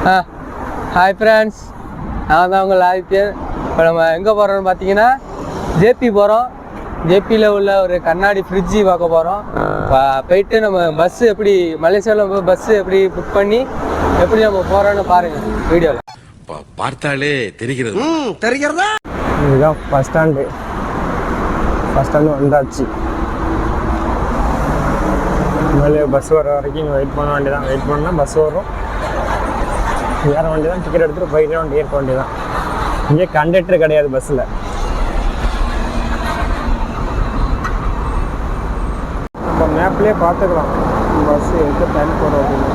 Hi friends, நான் தான் உங்கள் ஆதித்யன். இப்போ நம்ம எங்கே போகிறோம்னு பார்த்தீங்கன்னா ஜேபி போகிறோம். ஜேபியில் உள்ள ஒரு கண்ணாடி ஃப்ரிட்ஜு பார்க்க போகிறோம். போயிட்டு நம்ம பஸ்ஸு எப்படி மலேசியாவில் போய் பஸ்ஸு எப்படி புக் பண்ணி எப்படி நம்ம போகிறோன்னு பாருங்கள் வீடியோவில். பார்த்தாலே தெரிகிறது. இதுதான் பஸ் ஸ்டாண்டு. பஸ் ஸ்டாண்டு வந்தாச்சு. மேலே பஸ் வர வரைக்கும் வெயிட் பண்ண வேண்டியதான். வெயிட் பண்ணால் பஸ் வரும், ஏற வேண்டியதான். டிக்கெட் எடுத்துகிட்டு போயிட வேண்டிய ஏற்க வேண்டியதான். இங்கே கண்டக்டர் கிடையாது பஸ்ஸில். இப்போ மேப்லேயே பார்த்துக்கலாம் பஸ்ஸு எங்கே டைம் போகிறோம் அப்படின்னு.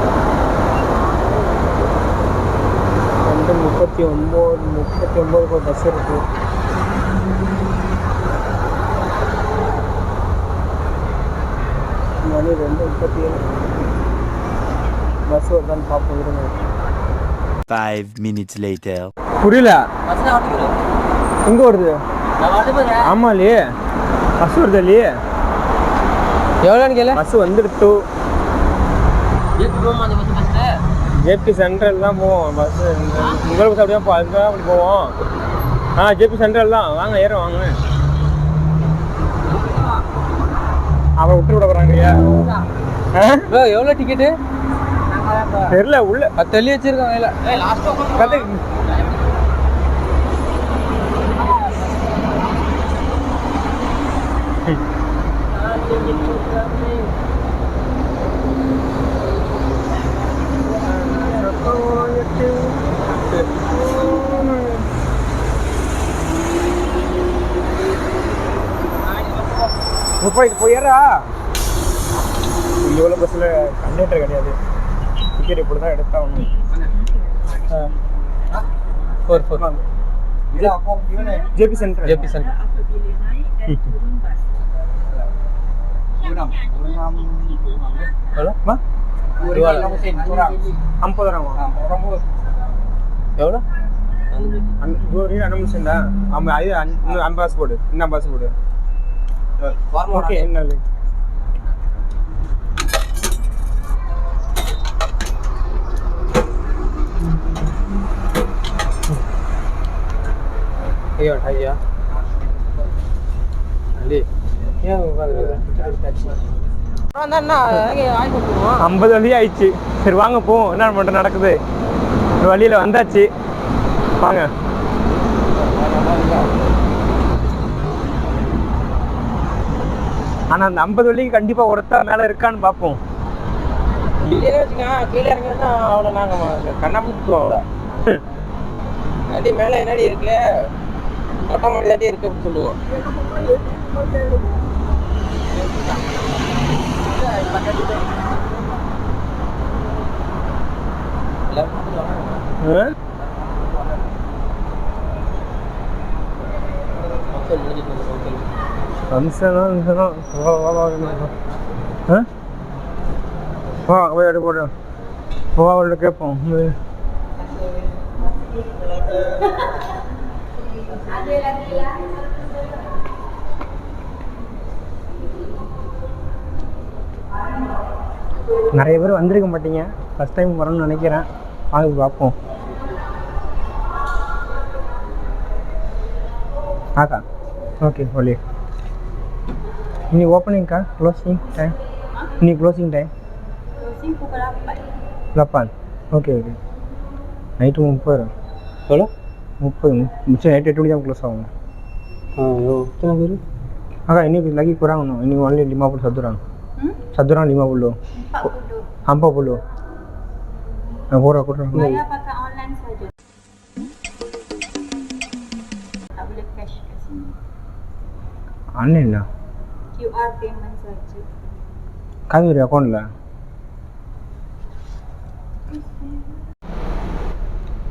2:39 பஸ் இருக்குது. மணி 2:37 பஸ் வருதான்னு பார்ப்போம். இருங்க. 5 minutes later. புரியல, எங்கே வருது? ஆமாம் இல்லையே, பஸ் வருது இல்லையே. எவ்வளோன்னு கேளு. பஸ் வந்துடுத்து. ஜேபி சென்ட்ரல் தான் போவோம் பஸ்ஸு. முதல் பஸ் அப்படியே அதுக்கு தான் அப்படி போவோம். ஜேபி சென்ட்ரல் தான். வாங்க ஏறும் வாங்க. அவன் விட்டு விட போகிறாங்கய்யா. எவ்வளோ டிக்கெட்டு தெரியல. உள்ள 10 தள்ளி வச்சிருக்காங்க. இல்லை கதை போயிடா. இங்கே உள்ள பஸ்ஸில் கண்டக்டர் கிடையாது. டிக்கெட் இப்படி தான் எடுத்தாகணும். JP centre. ஜேபி சென்டர் எவ்வளோ? 50 எவ்வளோ? 6 தான். ஆமாம், அது இன்னும் பாஸ் போடு. என்ன பாஸ் போடு. ஓகே, என்ன ஐயா ஐயா அல்லி ஏன் 50 வழி ஆயிடுச்சு. சரி வாங்க போவோம். என்ன மட்டும் நடக்குது வழியில் வந்தாச்சு. வாங்க. ஆனால் அந்த 50 வழிக்கு கண்டிப்பாக ஒருத்தா மேலே இருக்கான்னு பார்ப்போம். கீழே இறங்கினா அவ்வளோ நாங்கள் கண்ணாமூச்சுவோம். அடி மேலே என்னடி இருக்கு, மொட்டை மாடி தாட்டி இருக்கு அப்படின்னு சொல்லுவோம். கேட்போம். நிறைய பேர் வந்திருக்க மாட்டீங்க, ஃபஸ்ட் டைம் வரணும்னு நினைக்கிறேன். வாங்க பார்ப்போம். ஆக்கா ஓகே ஒலி. ini opening kah? Closing time? Ini closing time? Closing pukul 8. Oke. Night 30. Berapa? 30. Mesti night 8 jam close ஆகும். Itu lagi. Agak ini lagi kurang no. Ini only 51 orang. 1 orang 50. 40. Nah, kurang. Saya pakai online saja. Tak boleh cash kat sini. Online lah. QR payment saja. Kami ada account lah.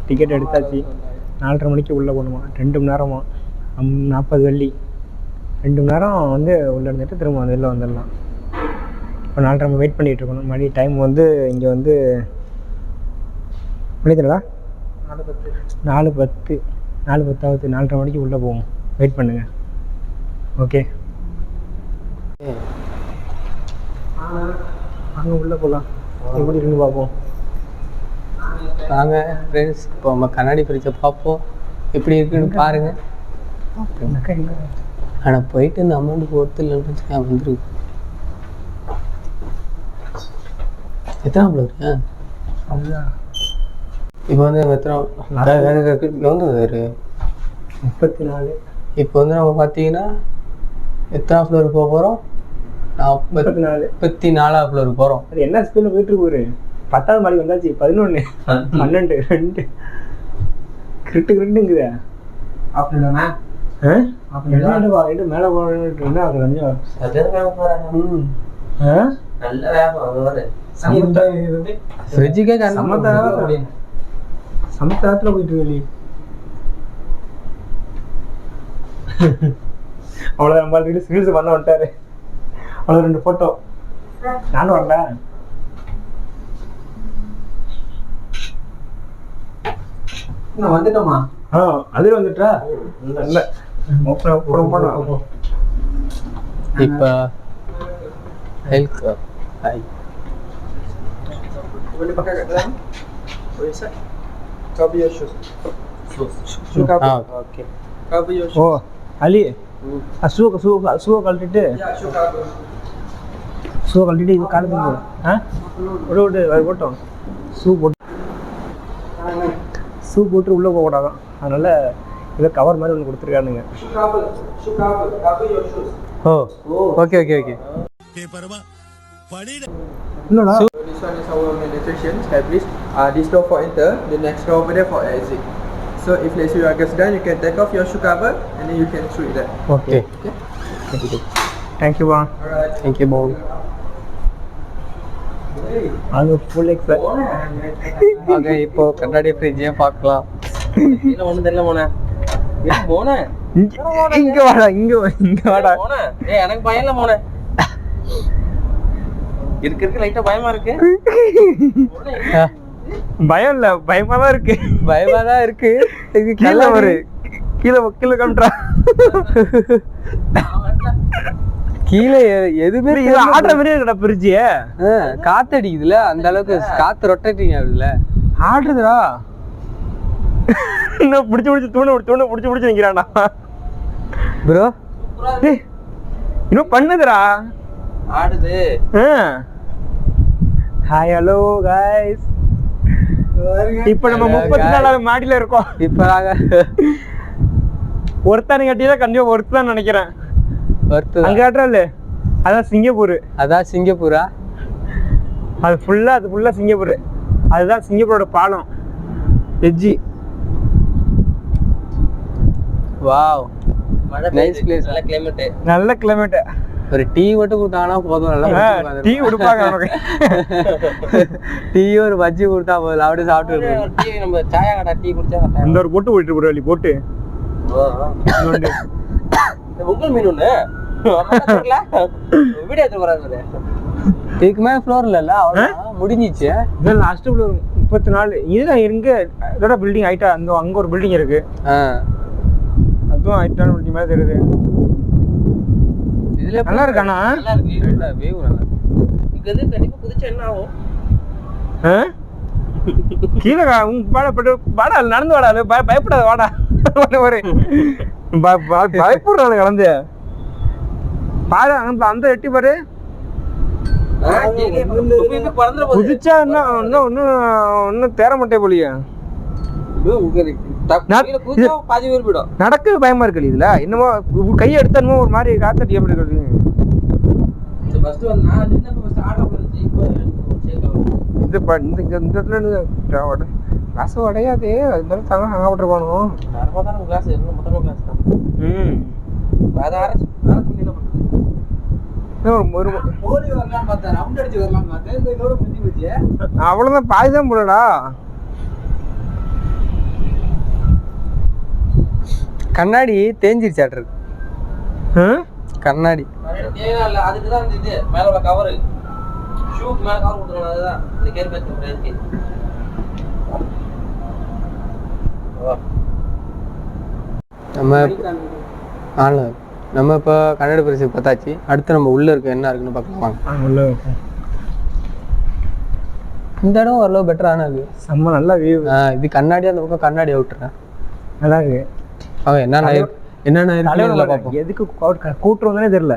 Ticket எடுத்தாச்சு. 4:30 மணிக்கு உள்ளே போகணுமா. 2 மணி நேரமா. 40 வெள்ளி. 2 மணி நேரம் வந்து உள்ளே இருந்துட்டு திரும்ப வந்து வெளில வந்துடலாம். இப்போ 4:30 வெயிட் பண்ணிகிட்டு இருக்கணும். மணி டைம் வந்து இங்கே வந்து மணி தெரியலா 4:10 4:10 4:30 மணிக்கு உள்ளே போவோம். வெயிட் பண்ணுங்கள். ஓகே அங்கே உள்ளே போகலாம். எப்படி இருக்குன்னு பார்ப்போம். வாங்க ஃப்ரெண்ட்ஸ், இப்போ நம்ம கண்ணாடி ஃப்ரிட்ஜை பார்ப்போம் எப்படி இருக்குன்னு பாருங்க. ஆனால் போயிட்டு இந்த அமௌண்ட் பொறுத்து இல்லைன்னு வச்சுக்கா வந்துருக்கு. எத்தனை இருக்கு? அதுதான் இப்போ வந்து எத்தனை வந்து 34. இப்போ வந்து நம்ம பார்த்தீங்கன்னா எத்தனை ஃப்ளோர் போக போகிறோம்? 44 ஃப்ளோர் போகிறோம். அது என்ன ஸ்பீடில் போயிட்டு இருக்கு ஒரு 10வது மாடி வந்தாச்சு. 11 12 2 கிரிட்டுங்குதா அப்படின்னா மேலே போனா அது கொஞ்சம் ஃப்ரிட்ஜுக்கே சமத்தாரத்தில் போயிட்டு வெளியே அவ்வளோ நம்ம ரீல்ஸ் பண்ண வந்துட்டாரு. அவ்வளோ 2 ஃபோட்டோ நானும் வரல. வந்துட்டோமா? அதில் வந்துட்டா இல்லை இப்போ ஹெல்த் ஓ அலி ஷூவை கழட்டிட்டு இது காலத்துக்கு விடு அது போட்டோம். ஷூ போட்டு உள்ளே போகக்கூடாதான். அதனால் இதை கவர் மாதிரி ஒன்று கொடுத்துருக்கானுங்க. ஓ ஓகே ஓகே ஓகே. இல்லைடா This one is our main attraction established. This door for enter, the next door over there for exit. So if let's say you are just done, you can take off your shoe cover and then you can throw it there. Okay thank you பா. Alright. Thank you பால். அது full எக்ஸா. Okay இப்போ கண்ணாடி ஃப்ரிட்ஜே பார்க்கலாம். ஒன்றும் தெரியல போனே இங்க வாடா போனே. எனக்கு பயம் இல்லை போனே. இருக்கு லைட்டா பயமா இருக்கு. பயம் இல்ல பயமா தான் இருக்கு. கீழே ஒரு கீழே கம்ட்ரா கீழே எதுவுமே ஆடுற மாதிரியே இருக்கடா பிரிட்ஜிய. காத்தடிக்குதுல, அந்த அளவுக்கு காத்து ரொட்டேட்டிங் ஆகுதுல. ஆடுறதுடா இன்னும் பிடிச்சி தூண நிக்கிறான்டா ப்ரோ. இன்னும் பண்ணுதுடா ஆடுது. Hi hello guys. இப்போ நம்ம 34வது மாடியில இருக்கோம். இப்போ நாங்க ஒருத்தனை கட்டிதான் கண்டிப்பா ஒருத்தான் நினைக்கிறேன். அங்க காட்டுறா அதான் சிங்கப்பூரா? அது ஃபுல்லா சிங்கப்பூர். அதுதான் சிங்கப்பூரோட பாலம் எஜ்ஜி. Wow nice place. நல்ல கிளைமேட். ஒரு டீ மட்டும் கொடுத்தாங்கன்னா போதும். நல்லா டீ கொடுப்பாங்க நமக்கு. டீ ஒரு பஜ்ஜி கொடுத்தா போதும், அப்படியே சாப்பிட்டு டீ நம்ம சாயா கடை டீ குடிச்சா இந்த ஒரு போட்டு போயிட்டு போற வழி போட்டு உங்கள் மீன் ஒண்ணு வீடியோ எடுத்து வராது. இதுக்கு மேல ஃப்ளோர் இல்ல, அவ்வளவு முடிஞ்சிச்சு. இதான் லாஸ்ட் ஃப்ளோர் 34. இதுதான் இருங்க இதோட பில்டிங் ஹைட்டா. அங்க ஒரு பில்டிங் இருக்கு. அதுவும் ஹைட்டான பில்டிங் மாதிரி தெரியுது. இதுல நல்லா இருக்கானா? நல்லா இருக்கு. நல்லா வியூ நல்லா. இங்க வந்து கண்டிப்பா புதுச்சா என்ன ஆகும்? கீழே வாடா நடந்து வாடா. பயப்படாத வாடா. ஒரு பயப்படுறாங்க கலந்து பாரு. அந்த எட்டி பாரு. புதுச்சா ஒன்னும் தேர மாட்டே போலியே. பாதி பேர் போயிடும். நடக்க பயமா இருக்கு. இதுல என்னமோ கையை எடுத்தா என்னமோ ஒரு மாதிரி காத்தடி எப்படி இருக்கு. இந்த கிளாஸ் உடையாது. இருந்தாலும் தங்க அங்க விட்டுருப்பானோ. அவ்வளவுதான் பாதிதான் போலடா. கண்ணாடி தேஞ்சிருச்சாட்டு இருக்கு. கண்ணாடி அதுக்குதான் இது மேல உள்ள கவர் ஷூக்கு மேல கவர் கொடுத்துருவாங்க. அதுதான் இந்த கேர் பேக் இருக்கு. நம்ம இப்போ கண்ணாடி பரிசு பார்த்தாச்சு. அடுத்து நம்ம உள்ள இருக்க என்ன இருக்குன்னு பார்க்கலாம். உள்ள இந்த இடம் ஓரளவு பெட்டரான இது. செம்ம நல்லா வியூ. இது கண்ணாடி, அந்த பக்கம் கண்ணாடி அவுட்டுறேன். நல்லா இருக்கு. அவங்க என்னென்ன பார்ப்போம். எதுக்கு கூட்டுறதுனே தெரியல,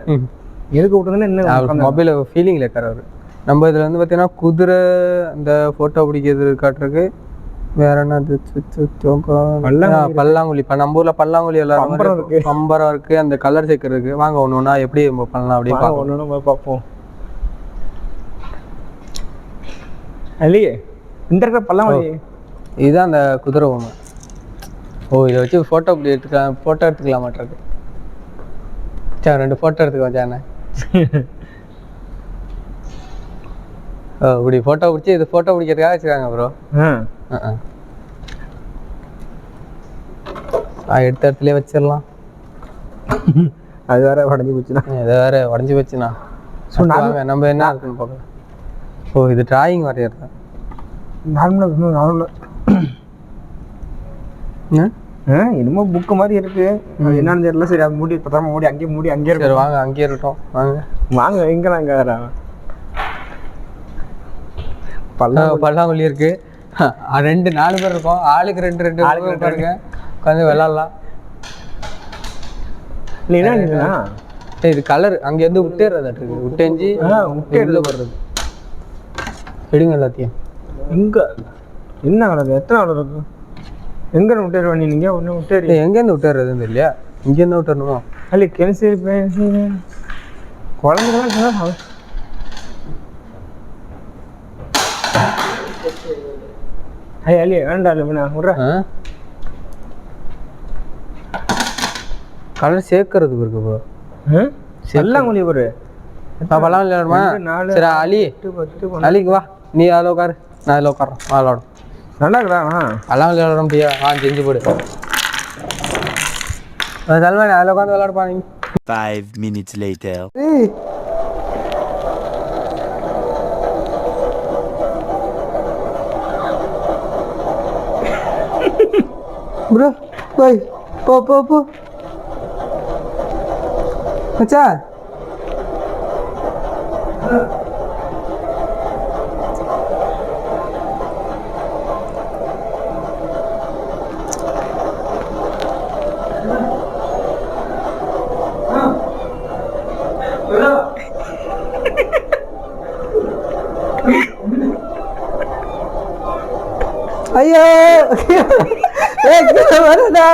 எதுக்கு கூட்டுறதுன்னு என்ன மொபைல் ஃபீலிங்கில் இருக்காரு. நம்ம இதில் வந்து பார்த்தீங்கன்னா குதிரை அந்த ஃபோட்டோ பிடிக்கிறது காட்டுறதுக்கு வேற என்ன பல்லாங்குழி. இப்போ நம்ம ஊரில் பல்லாங்குழி எல்லாம் பம்பரம் இருக்கு, அந்த கலர் சேர்க்கறதுக்கு. வாங்க ஒன்று ஒன்றா எப்படி பண்ணலாம் அப்படின்னு ஒன்று பார்ப்போம். இல்லையே இந்த இருக்கிற பல்லாங்குழி இதுதான் அந்த குதிரை ஒன்று. ஓ, இதை வச்சு ஃபோட்டோ இப்படி எடுத்துக்கலாம் மாட்டிருக்கு. சரி 2 ஃபோட்டோ எடுத்துக்குவோம் சேனே. இப்படி ஃபோட்டோ பிடிச்சி இது ஃபோட்டோ பிடிக்கிறதுக்காக வச்சுருக்காங்க ப்ரோ. எடுத்த இடத்துலயே வச்சிடலாம். அது வேற உடஞ்சி போச்சுன்னா, இதை வேற உடஞ்சி போச்சுண்ணா. வாங்க நம்ம என்ன இருக்குன்னு பார்க்கலாம். ஓ, இது டிராயிங் வரையறது. நார்மலாக என்னமோ புக்கு மாதிரி இருக்கு, அது என்னன்னு தெரியல. சரி, அது மூடி பத்திரமா மூடி அங்கேயே இருக்கு. வாங்க அங்கேயே இருக்கட்டும். வாங்க எங்கெல்லாம் எங்க பல்லாங்குழி இருக்கு. 2-4 பேர் இருக்கோம். ஆளுக்கு 2 பாருங்க, உட்காந்து விளாட்லாம். இல்லைன்னா இது கலர் அங்கேருந்து விட்டேறதாட்டு இருக்கு. விட்டேஞ்சி விட்டேறத போடுறது. எடுங்க எல்லாத்தையும். எங்க என்ன கலர், எத்தனை கலர் இருக்கு? எங்க விட்டேரு நீங்க ஒன்று விட்டேரு. எங்கேருந்து விட்டேறதுன்னு இல்லையா? இங்கேருந்து விட்டணுமா? அல்ல பென்சில் குழந்தைங்களாம் அல்லையே வேண்டாம் விட்றேன். கலர் சேர்க்கறதுக்கு இருக்கு ப்ரோ. எல்லாம் மொழி ஒரு பழம் விளையாடுமா? சரி அலிக்கு வா, நீ அதில் உட்காரு, நான் அதில் உட்காரோம். விளாடும் நல்லா இருக்குதா? பழம் விளையாட முடியா? செஞ்சு போடு. சல்மான் அதில் உட்காந்து விளையாடுப்பா. நீ 5 minutes later. ப்ரோ போய் போ போ போ மச்சா. ஐயோ வரடா.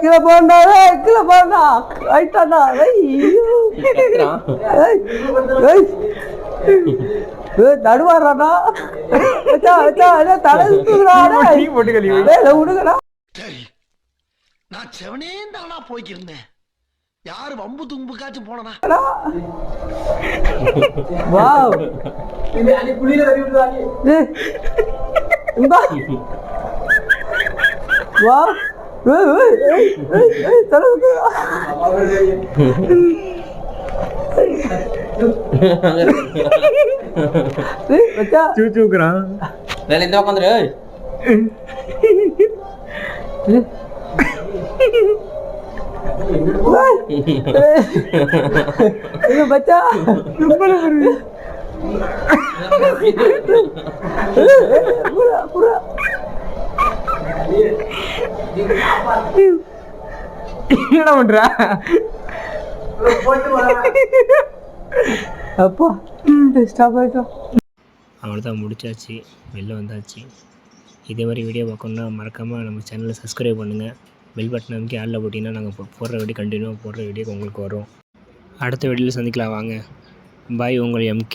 கீழே போண்டா, கீழே போண்டா, ஆயிட்டாண்டா. நடுவாடுறாடா. தலை விடுங்கடா. நான் செவனே தானா போய்க்கிருந்தேன். யாரு வம்பு தும்புக்காச்சும் போனா சூச்சுக்குறான். உட்காந்துரு. பச்சா என்ன பண்ற? அப்பா ஸ்டாப் ஆயிட்டோம். அவ்வளோதான், முடிச்சாச்சு, வெளில வந்தாச்சு. இதே மாதிரி வீடியோ பார்க்கணுன்னா மறக்காமல் நம்ம சேனலை சப்ஸ்கிரைப் பண்ணுங்கள். பெல் பட்டன் அமைக்கி ஆளில் போட்டிங்கன்னா நாங்கள் போடுற வீடியோ கண்டினியூவாக போடுற வீடியோ உங்களுக்கு வரும். அடுத்த வீடியோவில் சந்திக்கலாம். வாங்க பாய், உங்கள் MK.